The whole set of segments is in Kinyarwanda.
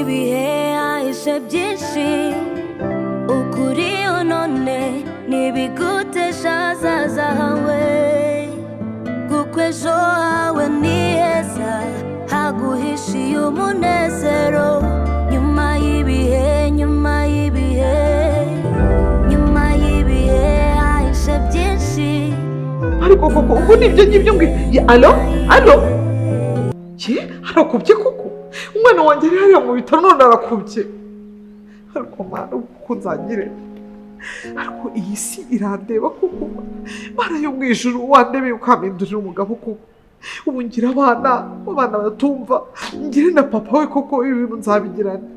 y'ibihe hahishe byinshi ukuri none n'ibigutesha ahazaza hawe kuko ejo hawe ni heza haguhishiye umunezero nyuma y'ibihe hahishe byinshi ariko koko ubu nibyo ngibyo alo harakubye koko umwana wanjye ari hariya mu bitaro none arakubye ariko mwana uko nzagire ariko iyi si irandeba koko mara yo mu ijuru wandebeye ukampindurira umugabo koko ubu ngira abana batumva ngire na papa we koko ibintu nzabigirana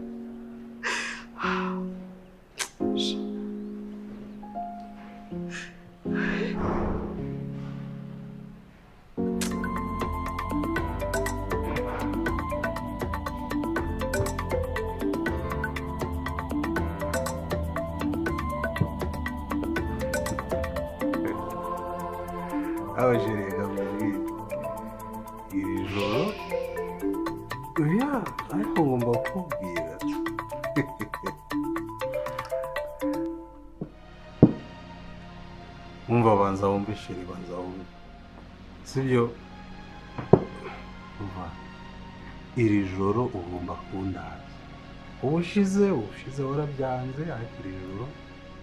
abajerega muri iri joro ariko ngomba kukubwira umva banza wumve sheri banza wumve sibyo umva iri joro ugomba kundaza ubushize warabyanze ariko iri joro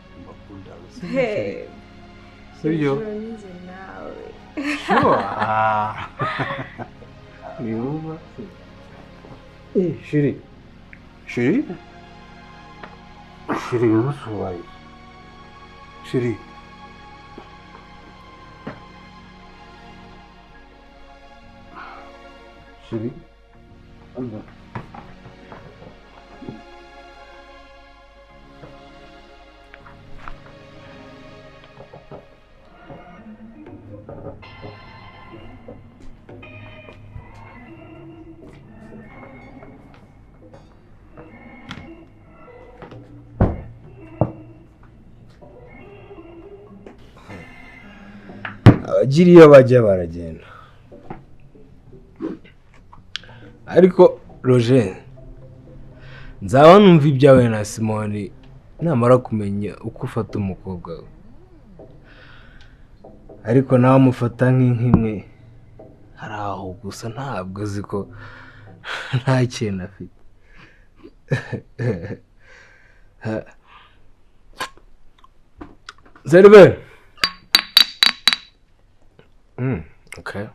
ugomba kundaza sibyo sure yumva sheri usubaye sheri abagira iyo bajya baragenda ariko Roger nzaba numva ibyawe na Simoni namara kumenya uko ufata umukobwa we ariko nawe amufata nk'inkimwe hari aho gusa ntabwo azi ko nta kintu afite Zerbe okay.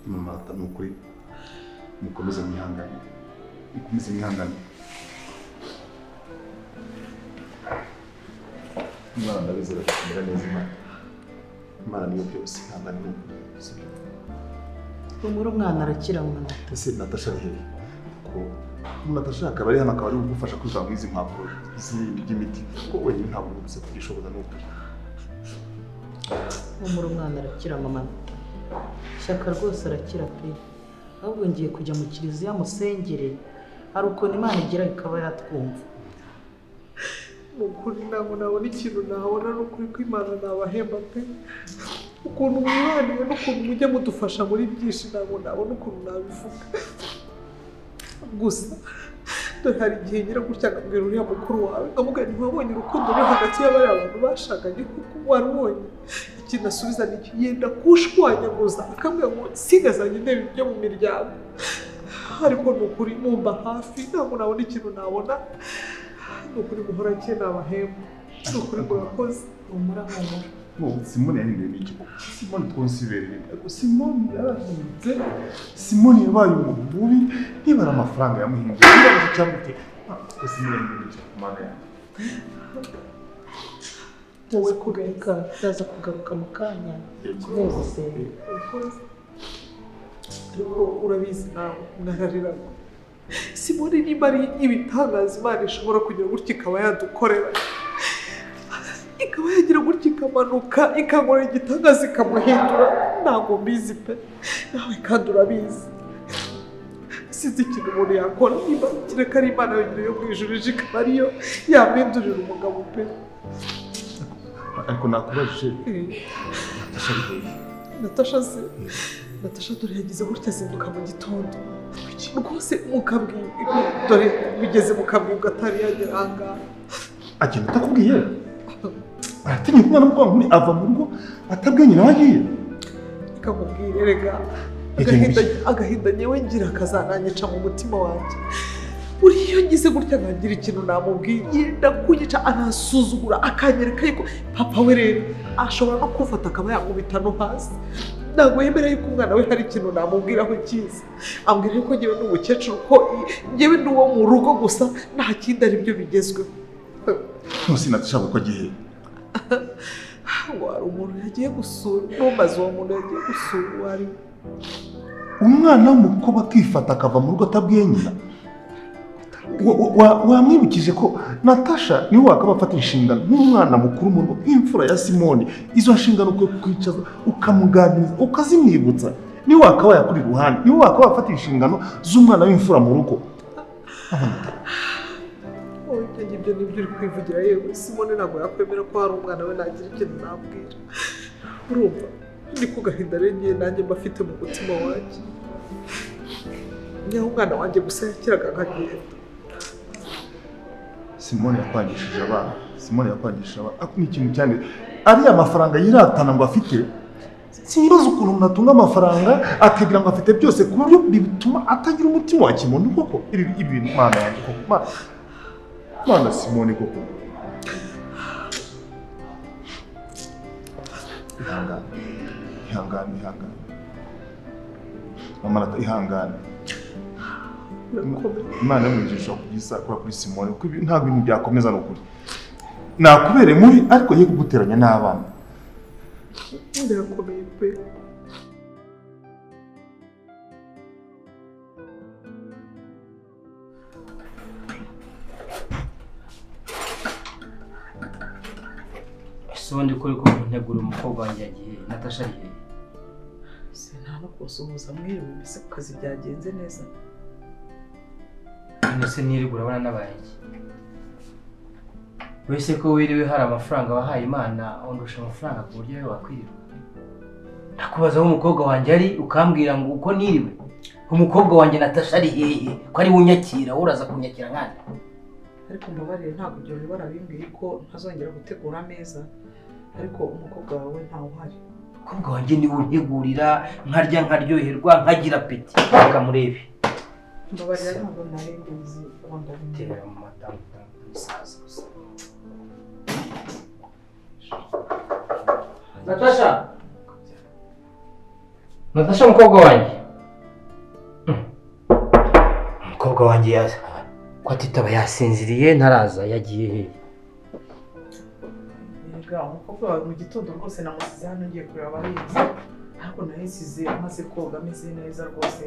Mama nukuri mukomeze mwihangane Imana ndabizera kumera neza Imana niyo byose ihangane umura umwana arakira mwana ese Natasha hehe ko Natasha akaba ari hano akaba ari gufasha kwiva mu izi mpapuro z'imiti ko wenyine ntabwo ubuze kugishoboza nuko umura umwana arakira mama Shyaka rwose arakira pe ahubwo ngiye kujya mu kiliziya musengere hari ukuntu Imana igira ikaba yatwumva ukuri ntabwo nabona ikintu nabona n'ukuri ko Imana nabahemba pe ukuntu mwihaniye n'ukuntu mujya mudufasha muri byinshi ntabwo nabona ukuntu nabivuga gusa dore hari igihe ngira gutya akabwira uriya mukuru wawe nkamubwira ntiwabonye urukundo ruri hagati y'abari abantu bashakanye kuko warubonye ikintu asubiza ni yenda kushwanyaguza akambwira ngo sigazanye intebe byo mu miryango ariko n'ukuri mumba hafi ntabwo nabona ikintu nabona n'ukuri guhora cyane abahemba n'ukuri murakoze umurahumura Simoni yahinduye n'iki Simoni twonsibereye ariko Simoni yarahindutse Simoni yabaye umuntu mubi niba ari amafaranga yamuhinduye niba ari cyamute ko Simoni yahinduye n'iki kumana yanjye wowe kugaruka ndaza kugaruka mu kanya neza ariko urabizi nawe narariraga Simoni niba ari ibitangaza Imana ishobora kugira gutya ikaba yadukorera ikaba yagira gutya ikamanuka ikangora igitangaza ikamuhindura ntabwo mbizi pe nawe kandi urabizi sinzi ikintu umuntu yakora niba kereka ari Imana yonyine yo mu ijuru ije ikaba ariyo yamwindurira umugabo pe. ariko nakubajije Natasha se Natasha dore yagize gutya azinduka mu gitondo rwose mukabwibwa dore bigeze mukabwibwa atari yagera ahangaha agenda atakubwiye aratinya kumwana mukobwa ava mu rugo atabwiye nyina wagiye ikamubwira rega agahinda nyewe ngira akazananyica mu mutima wanjye uriyo ngize gutya nkagira ikintu namubwiye yenda kunyica anasuzugura akanyereka yuko papa we rero ashobora no kumfata akaba yakubita no hasi ntabwo yemera yuko umwana we hari ikintu namubwiraho cyiza ambwira yuko ngewe n'umukecuru ko ngewe n'uwo mu rugo gusa nta kindi ari byo bigezweho ntusi natashaka uko agiye ngo hari umuntu yagiye gusura ntumaze uwo muntu yagiye gusura uwo ari we umwana w'umukobwa akifata akava mu rugo atabwiye nyina wamwibukije ko Natasha niwe wakaba afata inshingano nk'umwana mukuru mu rugo nk'imfura ya Simoni izo nshingano kwicaza ukamuganiriza ukazimwibutsa niwe wakaba yakuri ruhande niwe wakaba afata inshingano z'umwana w'imfura mu rugo ibyo nibyo uri kwivugira yewe Simoni ntabwo yakwemera ko hari umwana we nagira ikintu nabwira urumva niko gahinda rero ngiye nanjye mba afite mu mutima wanjye niho umwana wanjye gusa yakiraga nkagenda Simoni yakwangishije abana ako ni ikintu cyane ariya mafaranga yiratana ngo afite simbaza ukuntu umuntu atunga amafaranga akagira ngo afite byose ku buryo bituma atagira umutima wa kimuntu koko ibi bintu mwana yanjye koko mwana Simoni koko ihangane mama ihangane Imana yamwigisha kugisakura kuri Simoni kuko ntabwo ibintu byakomeza n'ukuri nakubereye mubi ariko ye kuguteranya n'abana ndakomeye pe ubundi kuri ko ntegura umukobwa wanjye yagiye Natasha ari hehe se nta no kusuhuza mwiriwe mbese ku kazi byagenze neza nese nirigura abana n'abaye wese ko wiriwe hari amafaranga wahaye Imana ondusha amafaranga ku buryo wakwiriwe ndakubaza aho umukobwa wanjye ari ukambwira ngo uko niriwe umukobwa wanjye Natasha ari hehe ko ari wunyakira uraza kunyakira nkandi ariko mbabarire ntabwo ibyo bibara bimbwiye ko ntazongera gutegura ameza ariko umukobwa wawe ntawe uhari umukobwa wanjye niwe untegurira nkarya nkaryoherwa nkagira apeti akamurebe mbabarira ntabwo nari mbizi wanda bitera mu madamu isaza gusa Natasha umukobwa wanjye umukobwa wanjye yaza ko atitaba yasinziriye ntaraza yagiye hehe umukobwa wawe mu gitondo rwose namusize hano ngiye kureba abahinzi ariko nahisize amaze koga ameze neza rwose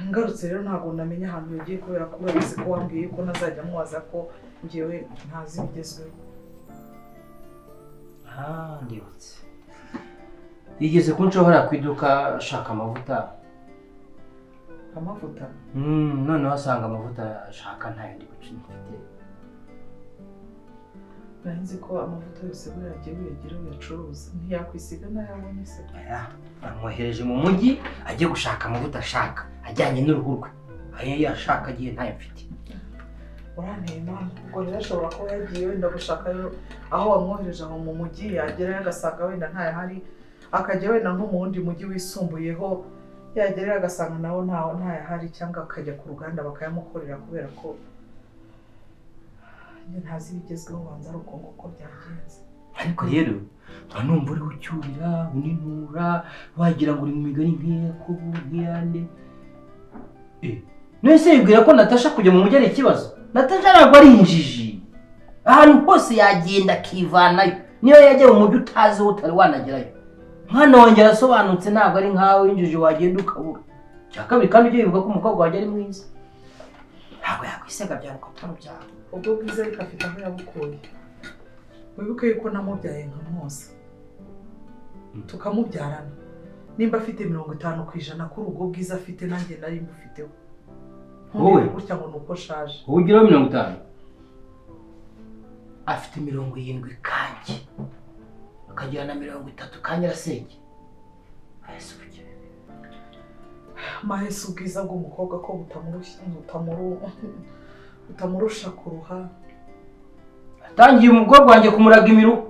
ngarutse rero ntabwo namenya ahantu yagiye kubera ko urabizi ko wambwiye ko nazajya mubaza ko ngewe ntazi ibigezweho ndibutse yigeze kunshobora ku iduka ashaka amavuta noneho asanga amavuta ashaka ntayo ndi guca mfite nzi ko amavuta yose buriya agiye wiyagira uyacuruza ntiyakwisiga n'ayabonye se amwohereje mu mujyi agiye gushaka amavuta ashaka ajyanye n'uruhu rwe ayo yashaka agiye ntayo mfite uranteye mama ubwo rero ashobora kuba yagiye wenda gushaka aho wamwohereje aho mu mujyi yagerayo agasanga wenda ntayahari akajya wenda nko mu wundi mujyi wisumbuyeho yagerayo agasanga nawo ntayahari cyangwa akajya ku ruganda bakayamukorera kubera ko ntazi ibigezweho banza ari uko nguko byagenze ariko rero numva uriho ucyurira uninura wagira ngo uri mu migani nk'iyakobo nk'iyande nese yibwira ko Natasha kujya mu mujyi ari ikibazo Natasha ntabwo ari injiji ahantu hose yagenda akivanayo niyo yajya mu mujyi utazi utari wanagerayo mwana wanjye arasobanutse ntabwo ari nkawe injiji wagenda ukabura cya kabiri kandi ujye wibuka ko umukobwa wanjye ari mwiza ntabwo yakwisega byari ko atari byawe ubwo bwiza ariko afite aho yabukuye wibuke yuko namubyaye nkamwosa tukamubyarana nimba afite 50% kuri ubwo bwiza afite nanjye nari mbufiteho. Wowe gutya ngo nuko shaje. ugiraho 50 afite 70 kanjye akagira na 30 kanyirasenge. Mahese ubwiza bw'umukobwa ko butamurusha kuruha. Atangiye umukobwa wanjye kumuraga imiruho.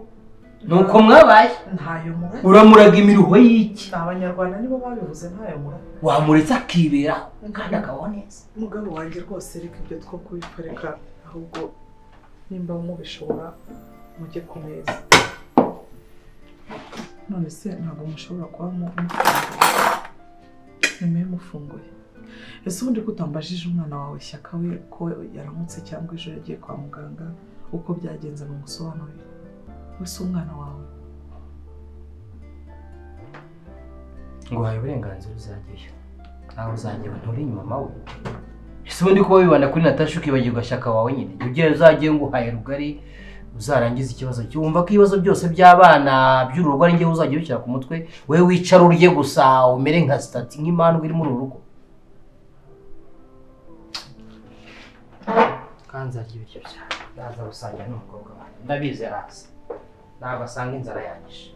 Nuko mwabaye ntayo muraga. Uramuraga imiruho y'iki? Abanyarwanda nibo babivuze ntayo muraga. Wamuretse akibera kandi akabaho neza. Mugabo wanjye rwose reka ibyo two kubipareka ahubwo nimba mubishobora mujye ku meza. None se ntabwo mushobora kuba mufunguye. Ese ubundi kutambajije umwana wawe Shyaka we ko yaramutse cyangwa ejo yagiye kwa muganga uko byagenze mu musobanurire. Wese umwana wawe ngo haye uburenganzira uzagiye. Nawe uzagiye nturi mama we. Ese ubundi kuba wibanda kuri Natasha ukibagirwa Shyaka wawe nyine. Ugiye uzagiye ngo haye rugari uzarangiza ikibazo cyumva ko ibibazo byose by'abana by'urugo ari nge uzagiye bikira ku mutwe we wicara urye gusa umere nka stati nk'imandwa iri muri urugo. Kanzagiye bityo cyane. Ndaza gusangira n'umukobwa wanjye. Ndabizi araza. Ntabwo asanga inzara yanyishe.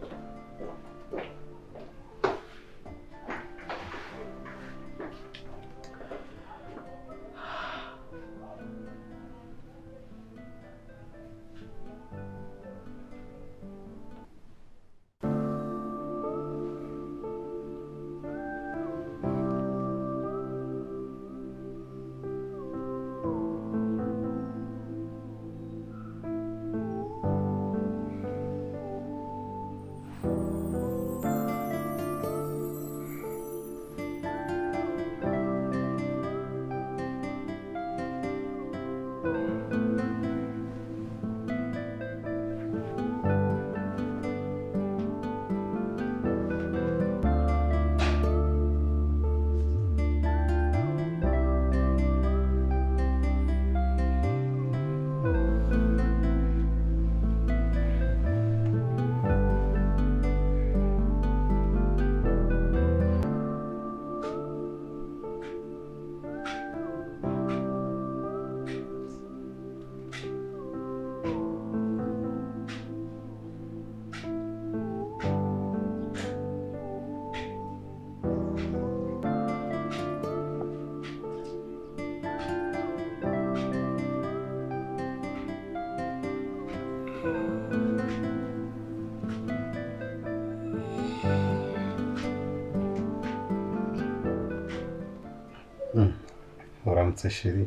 Uramutse sheri.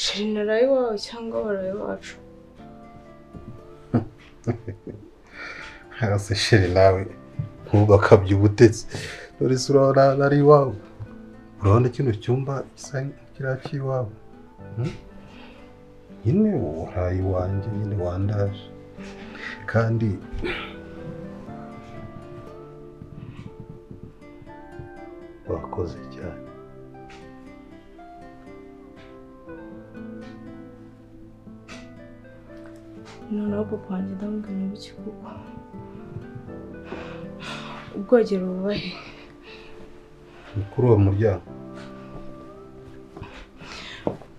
Sheri naraye iwawe cyangwa waraye iwacu? Hasi sheri nawe ntugakabye ubutetse. Dore se urabona nari iwawe. Urabona kino cyumba gisa kiriya cy'iwawe. Nyine waraye iwanjye nyine wandaje. Kandi wakoze cyane. Noneho papa wanjye ndamubwira ibiki kuko ubwogero bubahe Ni kuri uwo muryango.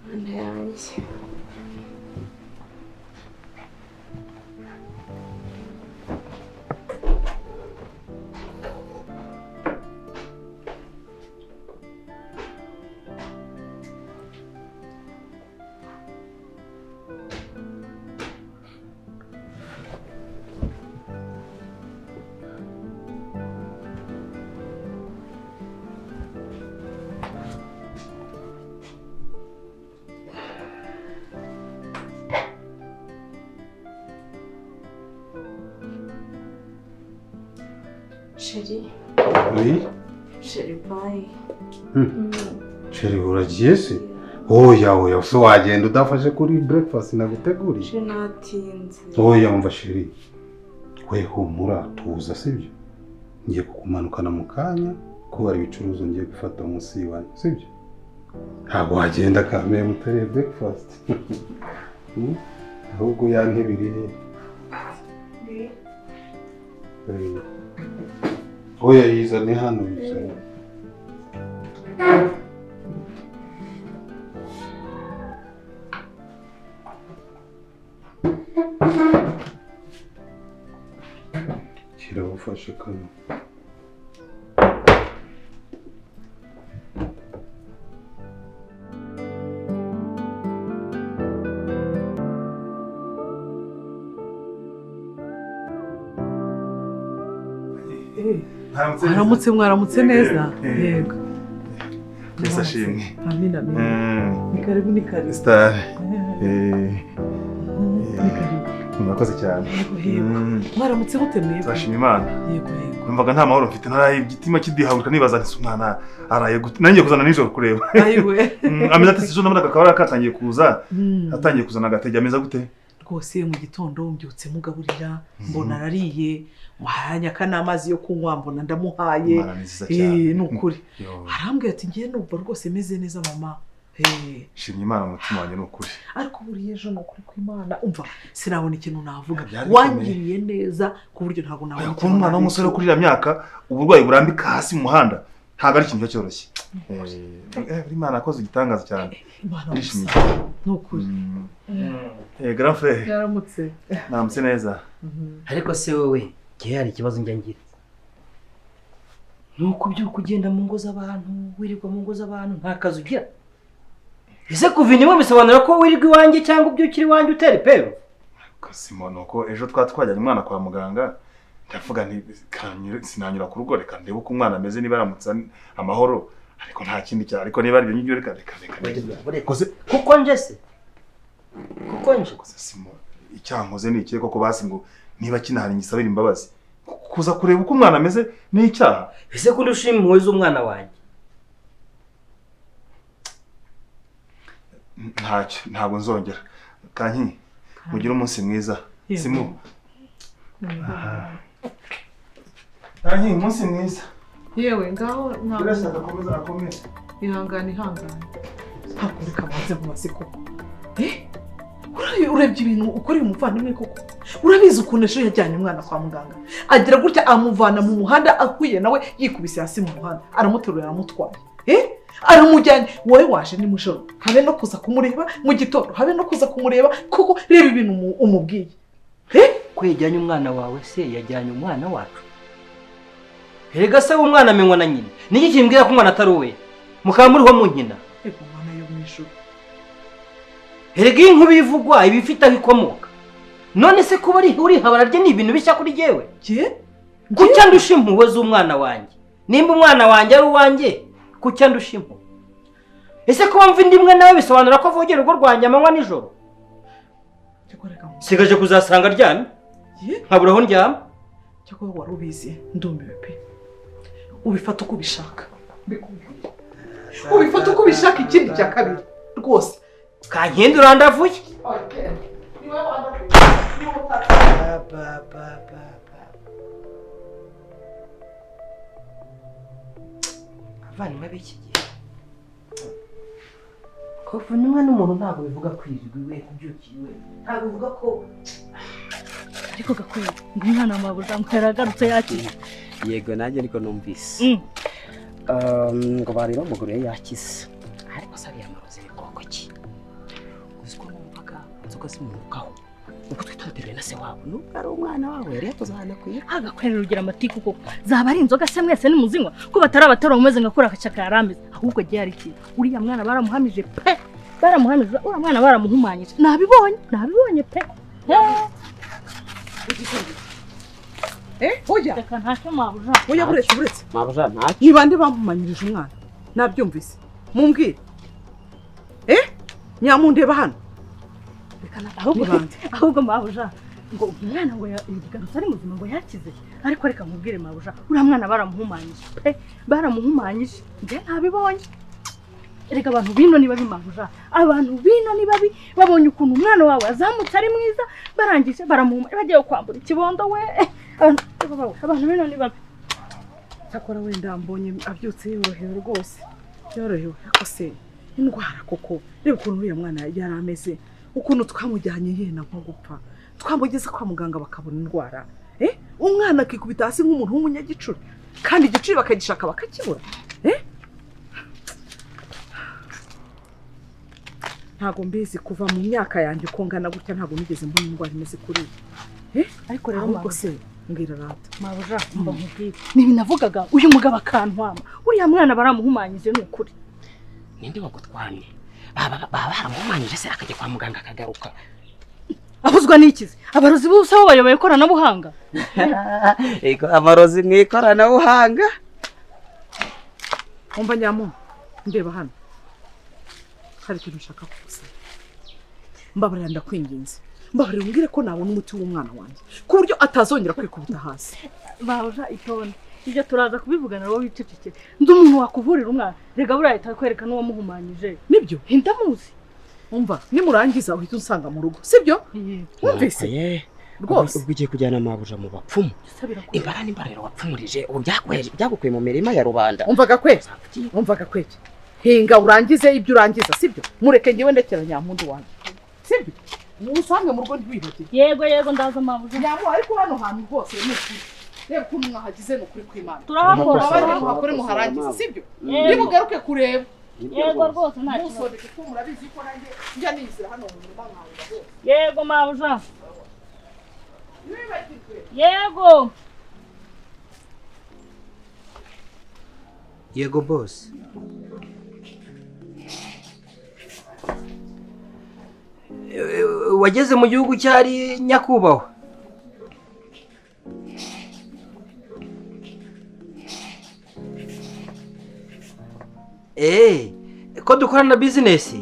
Mana yanjye. Chérie. Oui. Chérie, bye. Sheri uragiye se? Oya so wagenda udafashe kuri breakfast naguteguriye. Natinze. Oya umva Sheri. We humura tuza sibyo? Ngiye kukumanukana mu kanya ko hari ibicuruzo ngiye gufata munsi wanyu sibyo? Ntabwo wagenda kameye mutari breakfast. Ahubwo ya ntibiri. Oya yizane hano yizane. Kirabufashe kano. Mwaramutse neza. Yego. Ndasashimwe. Amina. Ni karibu. Star. Murakoze cyane. Mwaramutse gute mwebwe? Turashima Imana. Yego. Numvaga nta mahoro mfite ntaraye igitima kidihabuka nibaza nti umwana araye gute. Nangiye kuzana nijoro kureba. Ayiwe. Ameza ati sijo namunaga kabara katangiye kuza. Atangiye kuzana agatege ameza gute? Rwose mu gitondo mbyutse mugaburira mbona arariye muhanya kana amazi yo kunywa mbona ndamuhaye nukuri arambwiye ati ngiye numva rwose meze neza mama shimye Imana umutima wanjye nukuri ariko buriye ejo nukuri kw'Imana umva sinabona ikintu navuga wangiriye neza ku buryo ntabwo nabona ko umwana w'umusore kurira myaka uburwayi burambika hasi mu muhanda ntabwo ari ikintu cyoroshye Imana akoze igitangaza cyane ndishimye nukuri grand frère yaramutse namutse neza ariko se wowe gihe hari ikibazo njya ngira nuko byuko ugenda mu ngo z'abantu wirirwa mu ngo z'abantu nta kazi ugira ese kuva inyuma bisobanura ko wirirwa iwanjye cyangwa ubyukira iwanjye utera ipero kasimo nuko ejo twajyanye umwana kwa muganga ndavuga nti sinanyura ku rugo reka ndebe uko umwana ameze niba aramutse amahoro ariko nta kindi cyane ariko niba ari ibyo ngibyo reka kuko nje se kuko nje simo icyankoze ni ikihe koko basi ngo niba kinahari ngisabira imbabazi kuza kureba uko umwana ameze ni icyaha ese ko ndushima impuhwe z'umwana wanjye ntabwo nzongera kanki mugire umunsi mwiza simo kanki umunsi mwiza yewe ngaho ntabwo birashaka akomeza ihangane ntabwo reka maze mu masiko urebye ibintu ukoreye umuvandimwe koko urabizi ukuntu ejo yajyanye umwana kwa muganga agira gutya amuvana mu muhanda akwiye nawe yikubise hasi mu muhanda aramuterura aramutwaye aramujyanye wowe waje ni mujoro habe no kuza kumureba mu gitondo habe no kuza kumureba kuko reba ibintu umubwiye ko yajyanye umwana wawe se yajyanye umwana wacu erega se umwana amenywa na nyina niki kimbwira ko umwana atari uwe mukaba muriho mu nkina umwana yo mu ijuru erega inkubi ivugwa ibifite aho ikomoka none se kuba uri habara rye ni ibintu bishya kuri jewe kucya ndusha impuhwe z'umwana wanjye nimba umwana wanjye ari uwanjye kucya ndusha impuhwe ese kuba mva indi imwe nawe bisobanura ko avogera urugo rwanjye amanywa nijoro sigaje kuzasanga aryamye nkabura aho ndyama cyakora wari ubizi ndumiwe pe ubifata uko ubishaka ubifata uko ubishaka ikindi cya kabiri rwose kankindi urandavuye abavandimwe b'iki gihe kuvunimwe n'umuntu ntabwo bivuga kwirirwa iwe kubyukira iwe ntabwo bivuga ko ariko gakwiye ngo umwana wawe ngo yaragarutse yakize yego nanjye ariko numvise ngo bari bamuguriye yakize ariko sariya amarozi y'ubwoko ki uzi ko numvaga inzoga zimunukaho ubwo twitateruye na se wabo nubwo ari umwana wawe yari yakuzahana kwiye agakorera urugira amatiku koko zaba ari inzoga se mwese nimuzinywa ko batari abatari umeze nka kuri akacaka yarameze ahubwo giye ari iki uriya mwana baramuhamije pe baramuhamije uriya mwana baramuhumanyije nabibonye pe oya reka ntacyo mabuja oya buretse mabuja ntacyo ni bande bamumanyirije umwana nabyumvise mumbwire nyamundeba hano ahubwo mabuja ngo umwana ngo yagarutse ari muzima ngo yakize ariko reka nkubwire mabuja uriya mwana baramuhumanyije pe baramuhumanyije njye ntabibonye Erega abantu bino ni babi mabuja. Abantu bino ni babi babonye ukuntu umwana wawe azamutse ari mwiza barangije baramuma bagiye kwambura ikibondo we. Abantu bino ni babi. Cyakora wenda mbonye abyutse yorohewe rwose. Yorohewe ariko se indwara koko. Reba ukuntu uriya mwana yari ameze. Ukuntu twamujyanye yena nko gupfa. Twamugeze kwa muganga bakabona indwara. Umwana akikubita hasi nk'umuntu w'umunyagicuri. Kandi igicuri bakagishaka bakakibura. Ntago mbizi kuva mu myaka yanjye ukongana gutya ntago nigeze mbona indwara imeze kuri. Ariko rero ahubwo se mbwira rata. Mabuja mba nkubwira. Nibi navugaga uyu mugabo akantwama. Uriya mwana baramuhumanyije n'ukuri. Ninde wagutwanye? Baba baramuhumanyije se akajya kwa muganga akagaruka. Abuzwa n'ikizi? Abarozi bose abo bayoboye ikoranabuhanga. Ego amarozi mw'ikoranabuhanga. Umva nyamu ndeba hano. Hari ikintu ushaka kugusa. Mbabarira ndakwinginze. Mbabarira umbwire ko nabona umuti w'umwana wanjye ku buryo atazongera kwikubita hasi. Babuja itonde. Ibyo turaza kubivugana wowe wicecekere. Ndi umuntu wakuvurira umwana. Rega buriya itakwereka n'uwo muhumanyije. Nibyo Ndamuzi. Umva nimurangiza uhita unsanga mu rugo sibyo? Wumvise? Rwose ubwo ugiye kujyana mabuja mu bapfumu. Imbara n'imbarero wapfumurije ubu byagukuye mu mirima ya rubanda. Umvaga kweke. Hinga urangize ibyo urangiza sibyo? Mureke ngewe ndekera Nyampundu wanjye. Sibyo? Musange mu rugo ntibibute. Yego ndaza mabuja. Nyamu ariko hano hantu rwose ni ukuri. Reba ukuntu mwahagize no kuri kw'Imana. Turahakora. Abari muhakore muharangize sibyo? Nimugaruke kureba. Yego rwose nta kibazo. Musondeke ko murabizi ko nanjye njya nizira hano mu murima nkawe rwose. Yego mabuja. Yego. Yego boss. Wageze mu gihugu cyari nyakubahwa? Ko dukorana business?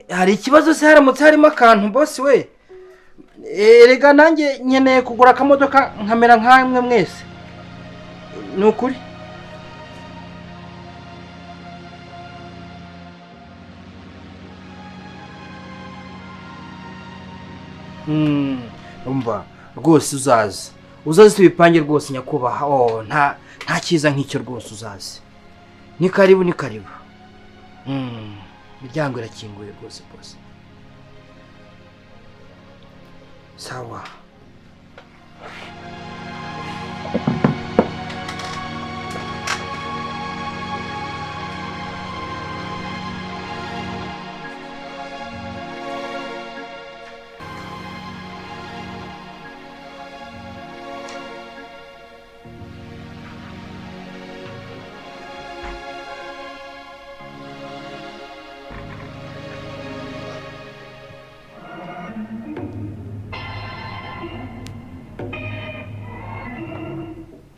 Hari ikibazo se haramutse harimo akantu boss we? Rega nanjye nkeneye kugura akamodoka nkamera nkamwe mwese. Nukuri? Umva rwose uzaze tubipange rwose nyakubaha. Nta cyiza nk'icyo rwose uzaze. Ni karibu imiryango irakinguye rwose bose. Sawa.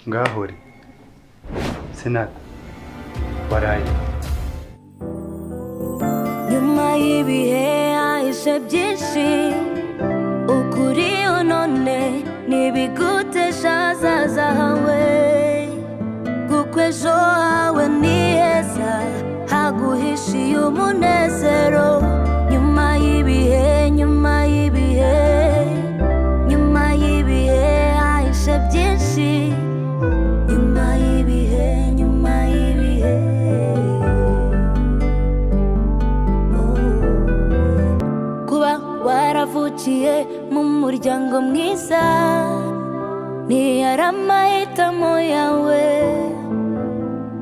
Ngahore Senata waraye. Nyuma y'ibihe hahise byinshi, ukuri none ntibigutesha ahazaza hawe, kuko ejo hawe ni heza haguhishiye umunezero. Nyuma y'ibihe hahise byinshi, waravukiye mu muryango mwiza, ntiyari amahitamo yawe,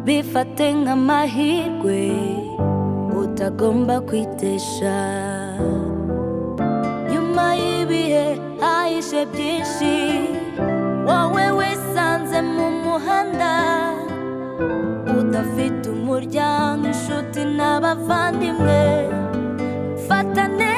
bifate nk'amahirwe utagomba kwitesha. Nyuma y'ibihe hahise byinshi, wowe wisanze mu muhanda, udafite umuryango, inshuti n'abavandimwe. Fatane